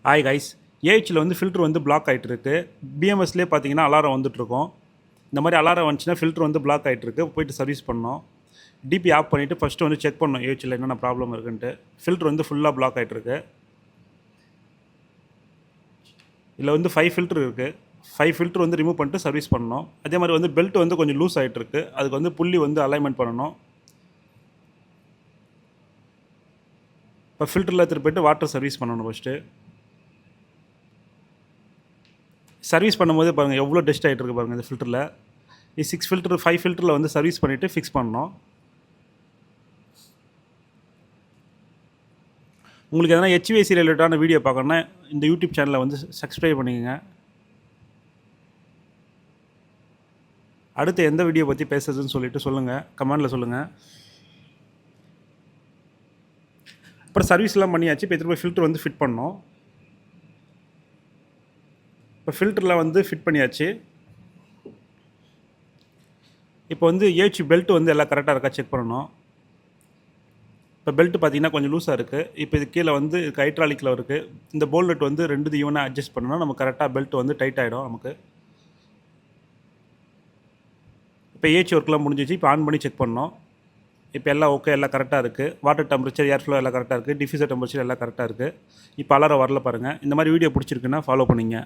Hi guys, ஏஹெச்சில் வந்து filter வந்து black ஆகிட்டுருக்கு. பிஎம்எஸ்லேயே பார்த்தீங்கன்னா அலாரம் வந்துட்டுருக்கும். இந்த மாதிரி அலாரம் வந்துச்சுன்னா ஃபில்ட்ரு வந்து பிளாக் ஆகிட்டுருக்கு. போய்ட்டு சர்வீஸ் பண்ணோம். டிபி ஆஃப் பண்ணிவிட்டு ஃபஸ்ட்டு வந்து செக் பண்ணோம் ஏஹெச்சில் என்னென்ன ப்ராப்ளம் இருக்குன்ட்டு. ஃபில்ட்ரு வந்து ஃபுல்லாக பிளாக் ஆகிட்டுருக்கு. இதில் வந்து 5 ஃபில்ட்ரு இருக்குது. 5 ஃபில்ட்ரு வந்து ரிமூவ் பண்ணிட்டு சர்வீஸ் பண்ணணும். அதே மாதிரி வந்து பெல்ட் வந்து கொஞ்சம் லூஸ் ஆகிட்டுருக்கு. அதுக்கு வந்து புள்ளி வந்து அலைன்மெண்ட் பண்ணணும். இப்போ ஃபில்டரில் எடுத்துகிட்டு போய்ட்டு வாட்டர் சர்வீஸ் பண்ணணும். ஃபஸ்ட்டு சர்வீஸ் பண்ணும்போது பாருங்கள் எவ்வளோ டஸ்ட் ஆகிட்டு இருக்கு பாருங்கள் இந்த ஃபில்டரில். இது 6 ஃபில்டர் 5 ஃபில்டரில் வந்து சர்வீஸ் பண்ணிவிட்டு ஃபிக்ஸ் பண்ணணும். உங்களுக்கு எதனா HVAC ரிலேட்டடான வீடியோ பார்க்கணுன்னா இந்த யூடியூப் சேனலை வந்து சப்ஸ்கிரைப் பண்ணிக்கோங்க. அடுத்து எந்த வீடியோ பற்றி பேசுறதுன்னு சொல்லிட்டு சொல்லுங்கள், கமெண்டில் சொல்லுங்கள். அப்புறம் சர்வீஸ்லாம் பண்ணியாச்சு. இப்போ திரும்ப ஃபில்டர் வந்து ஃபிட் பண்ணோம். இப்போ ஃபில்டரில் வந்து ஃபிட் பண்ணியாச்சு. இப்போ வந்து ஏஹெச் பெல்ட் வந்து எல்லாம் கரெக்டாக இருக்கா செக் பண்ணணும். இப்போ பெல்ட் பார்த்தீங்கன்னா கொஞ்சம் லூஸாக இருக்குது. இப்போ இது கீழே வந்து ஹைட்ராலிக்கில் இருக்குது. இந்த போல்ட் வந்து 2 ஈவனாக அட்ஜஸ்ட் பண்ணணும். நம்ம கரெக்டாக பெல்ட் வந்து டைட் ஆகிடும் நமக்கு. இப்போ ஏஹெச் ஒர்க்லாம் முடிஞ்சிச்சு. இப்போ ஆன் பண்ணி செக் பண்ணோம். இப்போ எல்லாம் ஓகே, எல்லாம் கரெக்டாக இருக்குது. வாட்டர் டெம்பரேச்சர், ஏர் ஃப்ளோ எல்லாம் கரெக்டாக இருக்குது. டிஃப்யூசர் டெம்பரேச்சர் எல்லாம் கரெக்டாக இருக்குது. இப்போ அலாரம் வரல பாருங்கள். இந்த மாதிரி வீடியோ பிடிச்சிருக்குன்னா ஃபாலோ பண்ணிங்க.